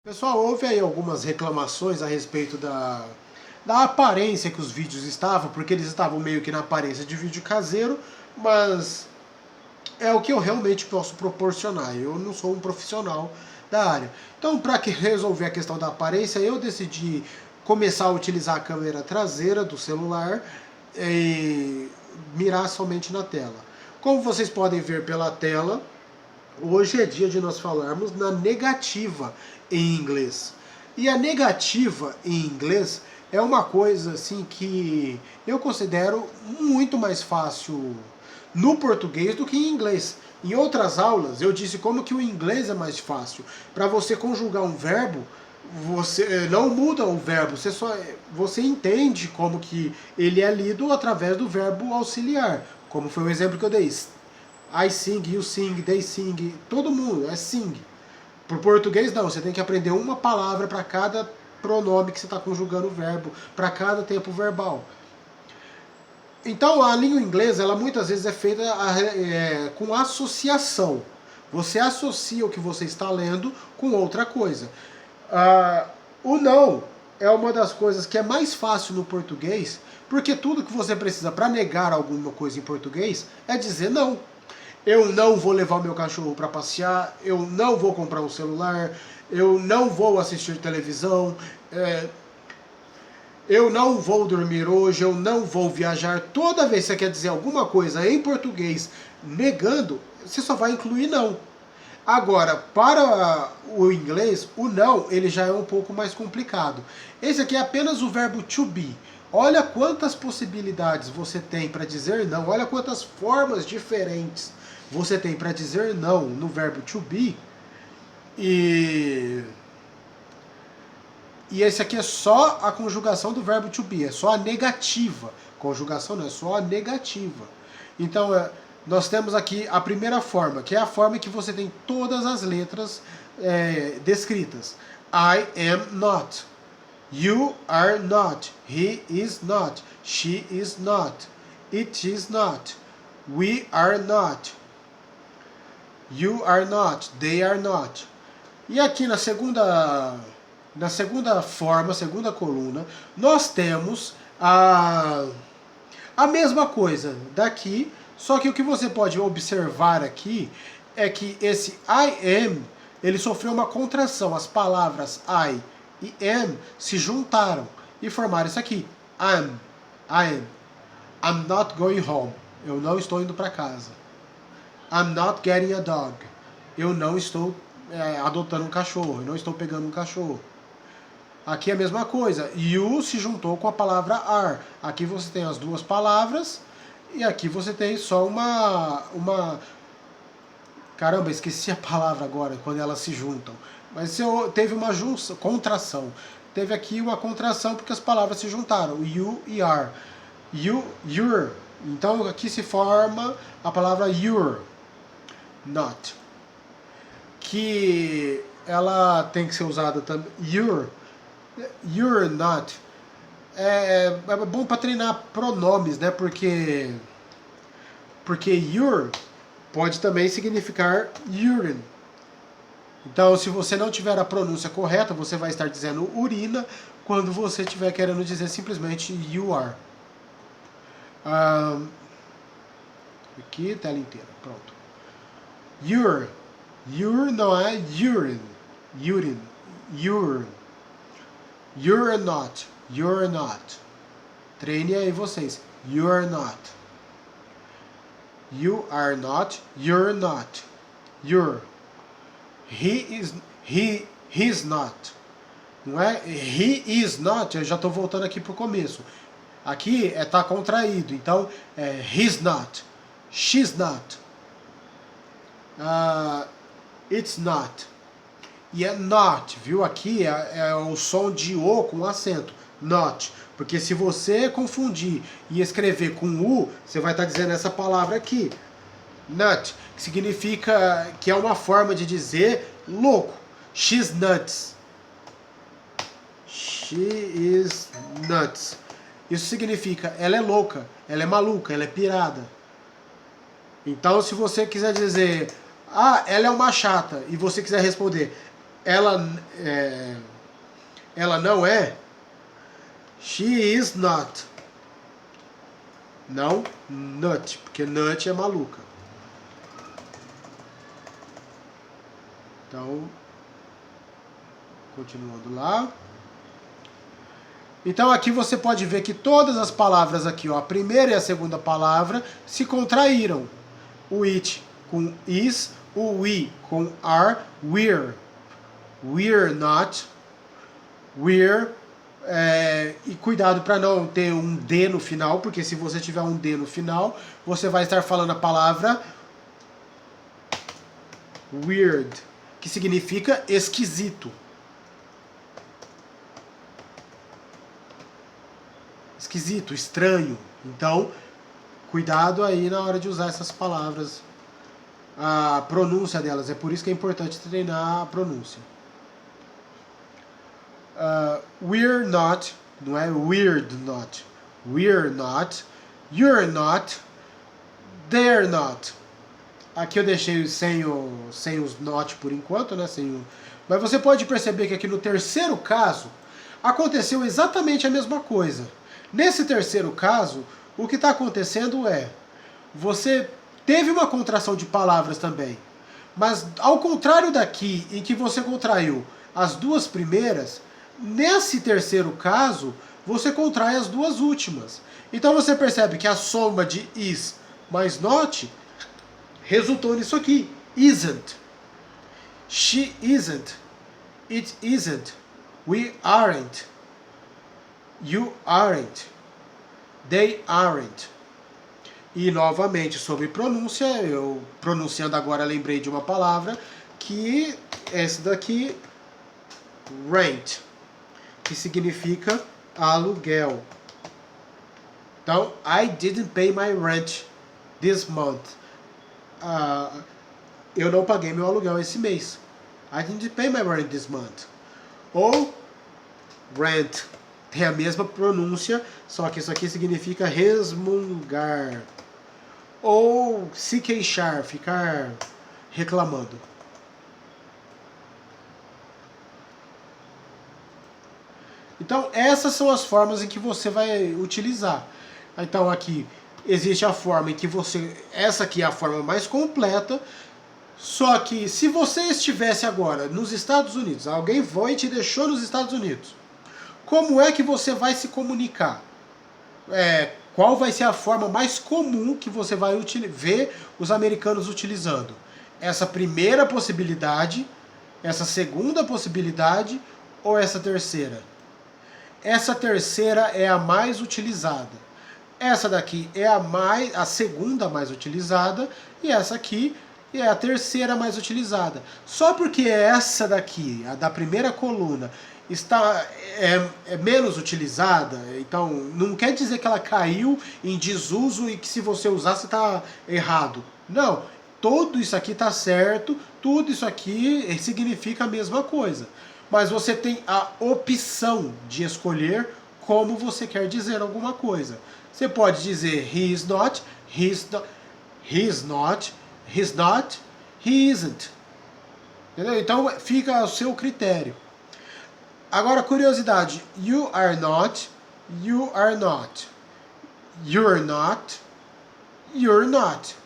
Pessoal, houve aí algumas reclamações a respeito da aparência que os vídeos estavam, porque eles estavam meio que na aparência de vídeo caseiro, mas é o que eu realmente posso proporcionar. Eu não sou um profissional da área. Então, para resolver a questão da aparência, eu decidi começar a utilizar a câmera traseira do celular e mirar somente na tela. Como vocês podem ver pela tela, hoje é dia de nós falarmos na negativa em inglês. E a negativa em inglês é uma coisa assim que eu considero muito mais fácil no português do que em inglês. Em outras aulas eu disse como que o inglês é mais fácil. Para você conjugar um verbo, você não muda o verbo, você entende como que ele é lido através do verbo auxiliar, como foi o exemplo que eu dei. I sing, you sing, they sing, todo mundo é sing. Por português não, você tem que aprender uma palavra para cada pronome que você está conjugando o verbo, para cada tempo verbal. Então a língua inglesa, ela muitas vezes é feita com associação. Você associa o que você está lendo com outra coisa. O não é uma das coisas que é mais fácil no português, porque tudo que você precisa para negar alguma coisa em português é dizer não. Eu não vou levar o meu cachorro para passear, eu não vou comprar um celular, eu não vou assistir televisão, eu não vou dormir hoje, eu não vou viajar. Toda vez que você quer dizer alguma coisa em português negando, você só vai incluir não. Agora, para o inglês, o não ele já é um pouco mais complicado. Esse aqui é apenas o verbo to be. Olha quantas possibilidades você tem para dizer não, olha quantas formas diferentes você tem para dizer não no verbo to be. E esse aqui é só a conjugação do verbo to be, é só a negativa. Conjugação não, é só a negativa. Então, nós temos aqui a primeira forma, que é a forma que você tem todas as letras descritas. I am not. You are not. He is not. She is not. It is not. We are not. You are not. They are not. E aqui na segunda forma, segunda coluna, nós temos a mesma coisa daqui, só que o que você pode observar aqui é que esse I am, ele sofreu uma contração. As palavras I e am se juntaram e formaram isso aqui. I am. I'm not going home. Eu não estou indo para casa. I'm not getting a dog. Eu não estou adotando um cachorro. Eu não estou pegando um cachorro. Aqui é a mesma coisa. You se juntou com a palavra are. Aqui você tem as duas palavras e aqui você tem só uma... Caramba, esqueci a palavra agora, quando elas se juntam. Mas teve uma contração. Teve aqui uma contração porque as palavras se juntaram. You e are. You, your. Então aqui se forma a palavra your. Not. Que ela tem que ser usada também. You're not. É bom para treinar pronomes, né? Porque your pode também significar urine. Então, se você não tiver a pronúncia correta, você vai estar dizendo urina quando você estiver querendo dizer simplesmente you are. Aqui, tela inteira, pronto. Your não é urine. Urine. You're not. You're not. Treine aí vocês. You're not. You are not. You're not. You're. He's not. Não é? He is not. Eu já estou voltando aqui para o começo. Aqui tá contraído. Então, he's not. She's not. It's not. E é not, viu? Aqui é o som de O com acento. Not. Porque se você confundir e escrever com U, você vai estar dizendo essa palavra aqui. Nut. Que significa que é uma forma de dizer louco. She's nuts. She is nuts. Isso significa ela é louca, ela é maluca, ela é pirada. Então, se você quiser dizer, ela é uma chata, e você quiser responder, ela, ela não é. She is not. Não nut, porque nut é maluca. Então, continuando lá. Então aqui você pode ver que todas as palavras aqui, ó, a primeira e a segunda palavra, se contraíram. O it com is, o we com are, we're not, we're, e cuidado para não ter um D no final, porque se você tiver um D no final, você vai estar falando a palavra weird, que significa esquisito. Esquisito, estranho. Então, cuidado aí na hora de usar essas palavras, a pronúncia delas. É por isso que é importante treinar a pronúncia. We're not, não é weird not. We're not, you're not, they're not. Aqui eu deixei sem os not por enquanto, né? Mas você pode perceber que aqui no terceiro caso aconteceu exatamente a mesma coisa. Nesse terceiro caso, o que está acontecendo é, você teve uma contração de palavras também, mas ao contrário daqui, em que você contraiu as duas primeiras, nesse terceiro caso, você contrai as duas últimas. Então você percebe que a soma de is mais not resultou nisso aqui, isn't. She isn't. It isn't. We aren't. You aren't. They aren't. E novamente sobre pronúncia, eu pronunciando agora lembrei de uma palavra que essa daqui, rent, que significa aluguel. Então, I didn't pay my rent this month. Eu não paguei meu aluguel esse mês. I didn't pay my rent this month. Ou rent. Tem a mesma pronúncia, só que isso aqui significa resmungar. Ou se queixar, ficar reclamando. Então, essas são as formas em que você vai utilizar. Então, aqui existe a forma em que você... Essa aqui é a forma mais completa. Só que se você estivesse agora nos Estados Unidos, alguém foi e te deixou nos Estados Unidos, como é que você vai se comunicar? Qual vai ser a forma mais comum que você vai ver os americanos utilizando? Essa primeira possibilidade, essa segunda possibilidade ou essa terceira? Essa terceira é a mais utilizada. Essa daqui é a segunda mais utilizada e essa aqui é a terceira mais utilizada. Só porque essa daqui, a da primeira coluna, é menos utilizada, então não quer dizer que ela caiu em desuso e que se você usar você está errado. Não, tudo isso aqui está certo, tudo isso aqui significa a mesma coisa. Mas você tem a opção de escolher como você quer dizer alguma coisa. Você pode dizer he is not, he is not, he's not, he isn't. Entendeu? Então fica ao seu critério. Agora, curiosidade. You are not, you are not. You're not, you're not.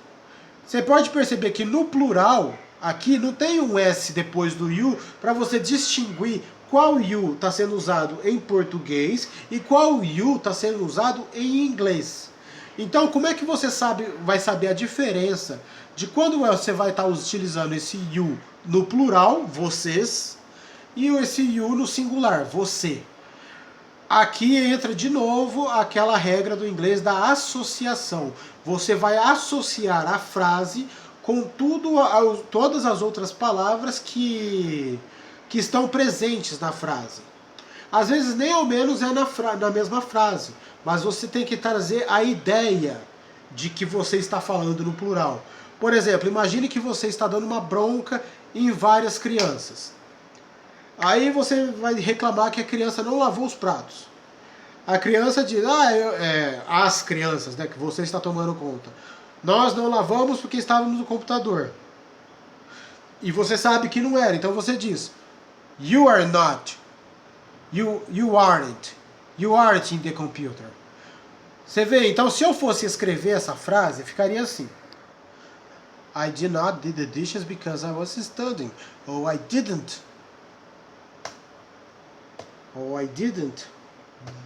Você pode perceber que no plural, aqui não tem um S depois do you para você distinguir qual you está sendo usado em português e qual you está sendo usado em inglês. Então, como é que você vai saber a diferença de quando você vai estar utilizando esse you no plural, vocês, e esse you no singular, você? Aqui entra de novo aquela regra do inglês da associação. Você vai associar a frase com todas as outras palavras que estão presentes na frase. Às vezes nem ao menos é na mesma frase, mas você tem que trazer a ideia de que você está falando no plural. Por exemplo, imagine que você está dando uma bronca em várias crianças. Aí você vai reclamar que a criança não lavou os pratos. A criança diz, as crianças, né, que você está tomando conta. Nós não lavamos porque estávamos no computador. E você sabe que não era, então você diz, You are not. You aren't. You aren't in the computer. Você vê? Então, se eu fosse escrever essa frase, ficaria assim. I did not do the dishes because I was studying. Ou I didn't. Ou I didn't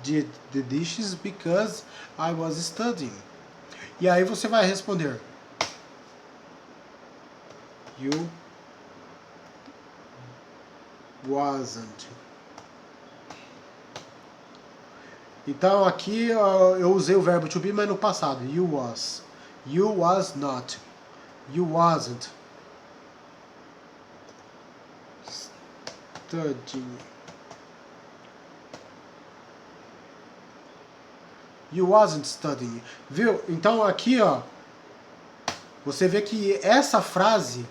did the dishes because I was studying. E aí você vai responder. You wasn't. Então aqui eu usei o verbo to be, mas no passado. You was. You was not. You wasn't studying. You wasn't studying. Viu? Então aqui, ó, você vê que essa frase,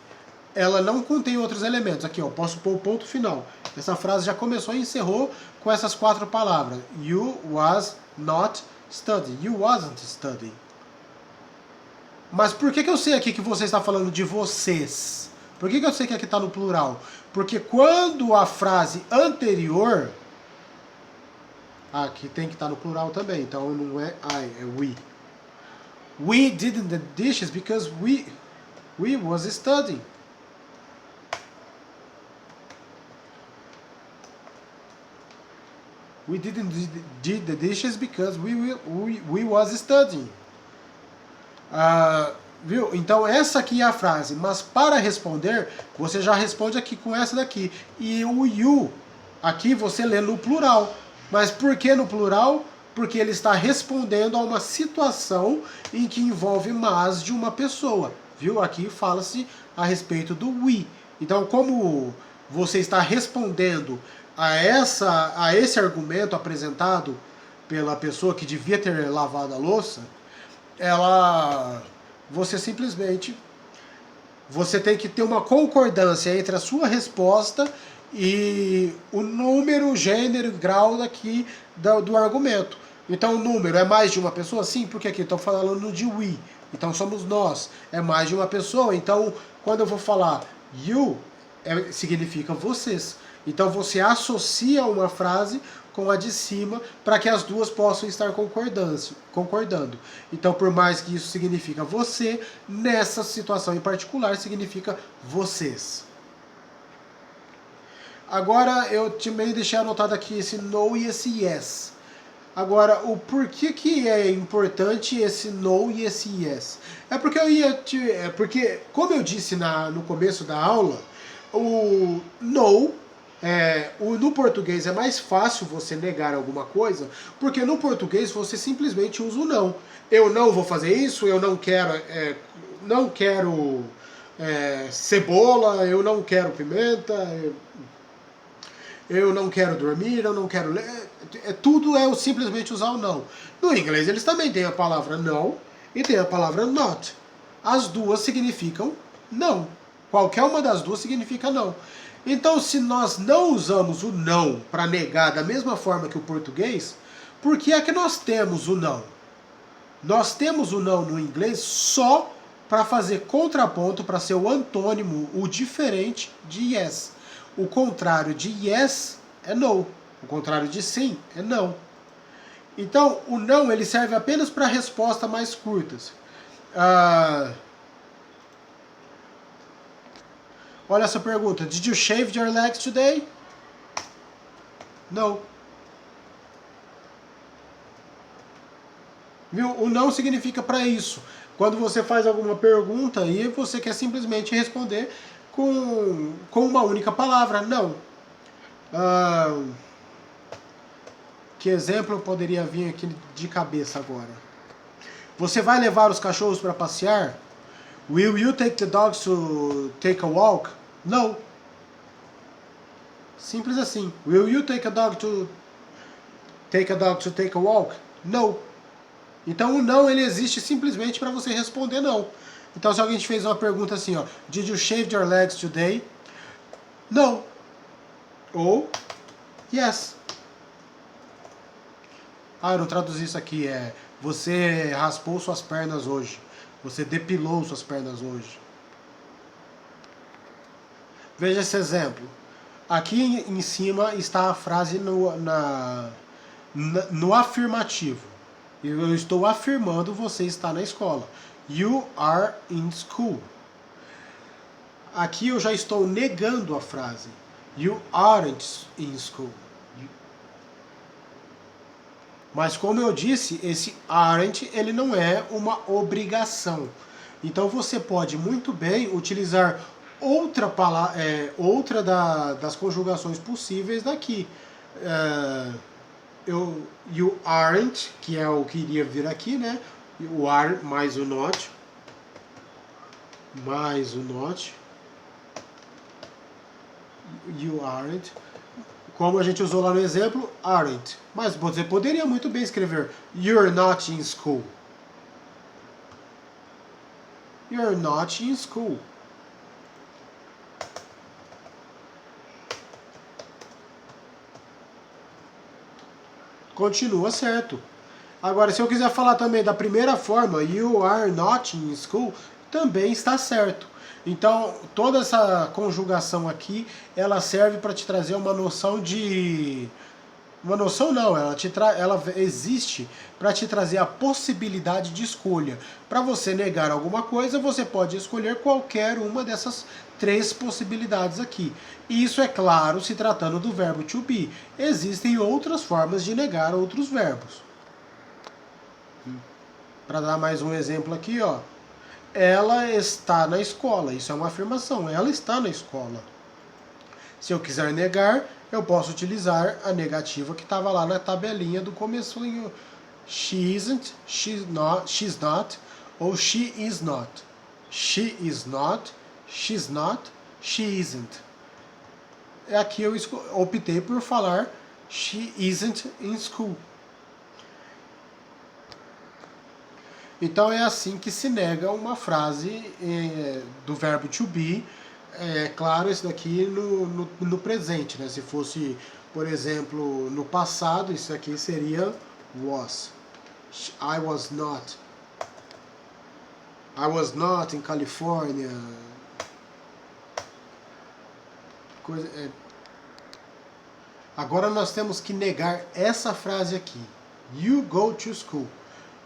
ela não contém outros elementos. Aqui, ó, posso pôr o ponto final. Essa frase já começou e encerrou com essas 4 palavras. You was not studying. You wasn't studying. Mas por que eu sei aqui que você está falando de vocês? Por que eu sei que aqui está no plural? Porque quando a frase anterior... Aqui tem que estar no plural também, então não é I, é we. We didn't do the dishes because we was studying. We didn't do the dishes because we was studying. Viu? Então essa aqui é a frase, mas para responder, você já responde aqui com essa daqui. E o you, aqui você lê no plural. Mas por que no plural? Porque ele está respondendo a uma situação em que envolve mais de uma pessoa. Viu? Aqui fala-se a respeito do we. Então, como você está respondendo a esse argumento apresentado pela pessoa que devia ter lavado a louça, você simplesmente, você tem que ter uma concordância entre a sua resposta e o número, gênero, grau daqui do argumento. Então o número é mais de uma pessoa? Sim, porque aqui estou falando de we. Então somos nós. É mais de uma pessoa. Então quando eu vou falar you, significa vocês. Então você associa uma frase com a de cima para que as duas possam estar concordando. Então por mais que isso significa você, nessa situação em particular significa vocês. Agora eu também deixei anotado aqui esse no e esse yes. Agora, o porquê que é importante esse no e esse yes? É porque porque, como eu disse no começo da aula, o no, no português é mais fácil você negar alguma coisa, porque no português você simplesmente usa o não. Eu não vou fazer isso, eu não quero cebola, eu não quero pimenta, eu não quero dormir, eu não quero ler. Tudo é simplesmente usar o não. No inglês eles também têm a palavra não e tem a palavra not. As duas significam não. Qualquer uma das duas significa não. Então, se nós não usamos o não para negar da mesma forma que o português, por que é que nós temos o não? Nós temos o não no inglês só para fazer contraponto, para ser o antônimo, o diferente de yes. O contrário de yes é no. O contrário de sim é não. Então, o não ele serve apenas para respostas mais curtas. Olha essa pergunta. Did you shave your legs today? No. Viu? O não significa para isso. Quando você faz alguma pergunta e você quer simplesmente responder com uma única palavra, não. Que exemplo eu poderia vir aqui de cabeça agora? Você vai levar os cachorros para passear? Will you take the dogs to take a walk? No. Simples assim. Will you take a dog to take a walk? No. Então o não ele existe simplesmente para você responder não. Então se alguém te fez uma pergunta assim, ó, Did you shave your legs today? No. Ou yes. Eu não traduzi isso aqui, você raspou suas pernas hoje. Você depilou suas pernas hoje. Veja esse exemplo. Aqui em cima está a frase no afirmativo. Eu estou afirmando você está na escola. You are in school. Aqui eu já estou negando a frase. You aren't in school. Mas como eu disse, esse aren't ele não é uma obrigação. Então você pode muito bem utilizar outra palavra, outra das conjugações possíveis daqui. You aren't, que é o que iria vir aqui, né? You are mais o not. Mais o not. You aren't. Como a gente usou lá no exemplo, aren't. Mas você poderia muito bem escrever You're not in school. You're not in school. Continua certo. Agora, se eu quiser falar também da primeira forma, you are not in school, também está certo. Então, toda essa conjugação aqui, ela serve para te trazer uma noção de... Uma noção não, ela existe para te trazer a possibilidade de escolha. Para você negar alguma coisa, você pode escolher qualquer uma dessas 3 possibilidades aqui. E isso é claro se tratando do verbo to be. Existem outras formas de negar outros verbos. Para dar mais um exemplo aqui, ó. Ela está na escola. Isso é uma afirmação. Ela está na escola. Se eu quiser negar, eu posso utilizar a negativa que estava lá na tabelinha do comecinho. She isn't, she's not, ou she is not. She is not, she's not, she isn't. Aqui eu optei por falar she isn't in school. Então é assim que se nega uma frase do verbo to be. É claro, esse daqui no presente, né? Se fosse, por exemplo, no passado, isso aqui seria was. I was not. I was not in California. Agora nós temos que negar essa frase aqui. You go to school.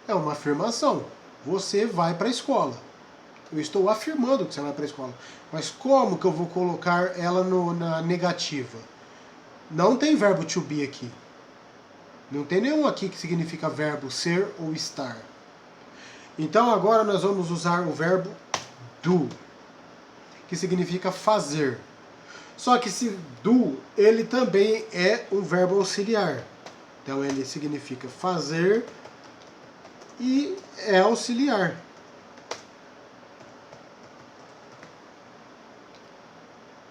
É uma afirmação. Você vai para a escola. Eu estou afirmando que você vai para a escola. Mas como que eu vou colocar ela na negativa? Não tem verbo to be aqui. Não tem nenhum aqui que significa verbo ser ou estar. Então agora nós vamos usar o verbo do, que significa fazer. Só que esse do, ele também é um verbo auxiliar. Então ele significa fazer e é auxiliar.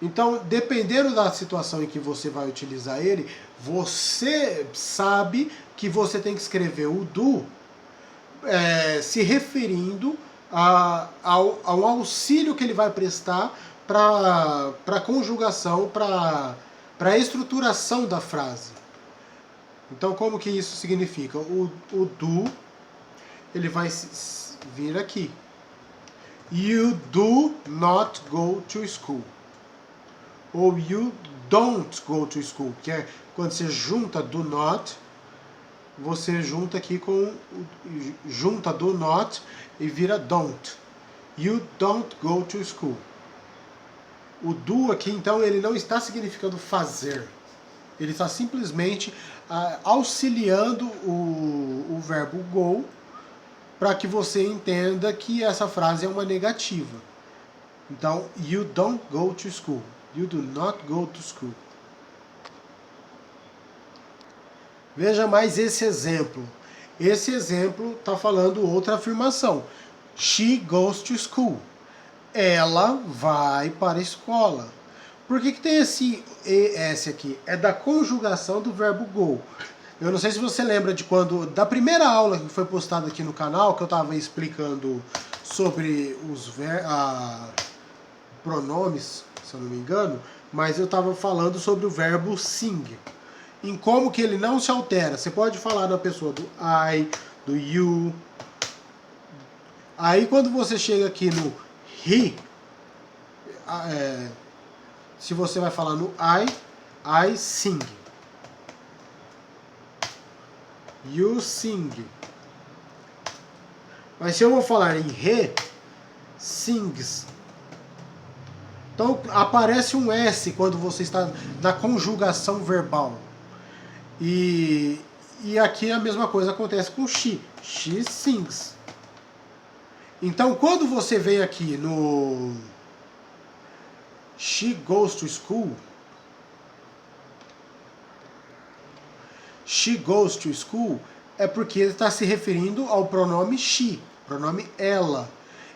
Então, dependendo da situação em que você vai utilizar ele, você sabe que você tem que escrever o do se referindo ao auxílio que ele vai prestar para a conjugação, para a estruturação da frase. Então, como que isso significa? O do, ele vai vir aqui. You do not go to school. Ou you don't go to school, que é quando você junta do not, você junta aqui com junta do not e vira don't. You don't go to school. O do aqui, então, ele não está significando fazer. Ele está simplesmente auxiliando o verbo go para que você entenda que essa frase é uma negativa. Então, you don't go to school. You do not go to school. Veja mais esse exemplo. Esse exemplo está falando outra afirmação. She goes to school. Ela vai para a escola. Por que tem esse ES aqui? É da conjugação do verbo go. Eu não sei se você lembra da primeira aula que foi postada aqui no canal, que eu estava explicando sobre os pronomes, se eu não me engano, mas eu estava falando sobre o verbo sing. Em como que ele não se altera. Você pode falar da pessoa do I, do you. Aí quando você chega aqui no he, se você vai falar no I sing. You sing. Mas se eu vou falar em re, sings. Então aparece um S quando você está na conjugação verbal. E aqui a mesma coisa acontece com she. She sings. Então quando você vem aqui no she goes to school, she goes to school é porque ele está se referindo ao pronome she, pronome ela.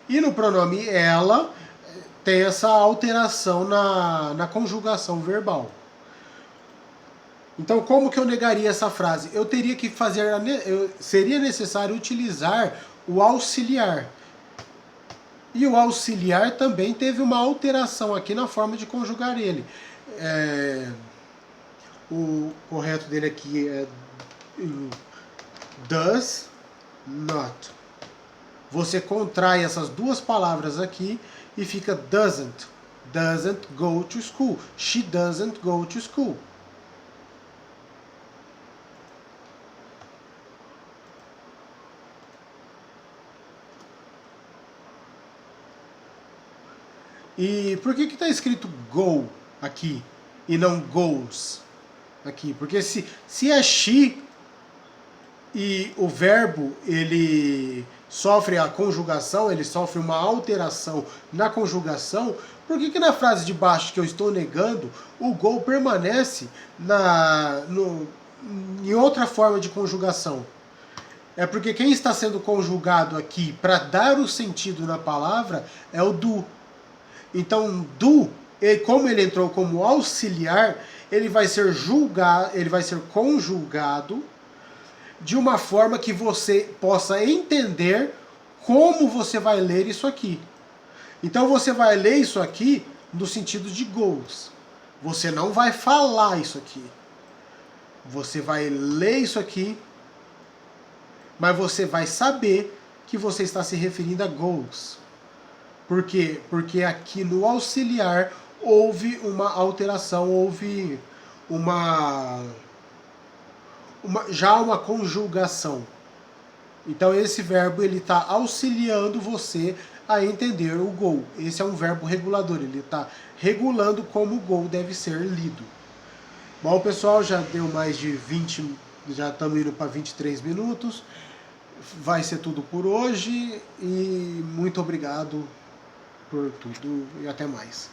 E no pronome ela tem essa alteração na conjugação verbal. Então, como que eu negaria essa frase? Eu teria que fazer, seria necessário utilizar o auxiliar. E o auxiliar também teve uma alteração aqui na forma de conjugar ele. O correto dele aqui é does not. Você contrai essas duas palavras aqui e fica doesn't. Doesn't go to school. She doesn't go to school. E por que está escrito go aqui e não goes aqui? Porque se é she e o verbo ele sofre a conjugação, ele sofre uma alteração na conjugação, por que na frase de baixo que eu estou negando, o go permanece em outra forma de conjugação? É porque quem está sendo conjugado aqui para dar o sentido na palavra é o do. Então, do, como ele entrou como auxiliar, ele vai ser conjugado de uma forma que você possa entender como você vai ler isso aqui. Então você vai ler isso aqui no sentido de goes. Você não vai falar isso aqui. Você vai ler isso aqui, mas você vai saber que você está se referindo a goes. Por quê? Porque aqui no auxiliar houve uma alteração, houve já uma conjugação. Então esse verbo ele está auxiliando você a entender o go. Esse é um verbo regulador, ele está regulando como o go deve ser lido. Bom, pessoal, já deu mais de 20, já estamos indo para 23 minutos. Vai ser tudo por hoje e muito obrigado por tudo e até mais.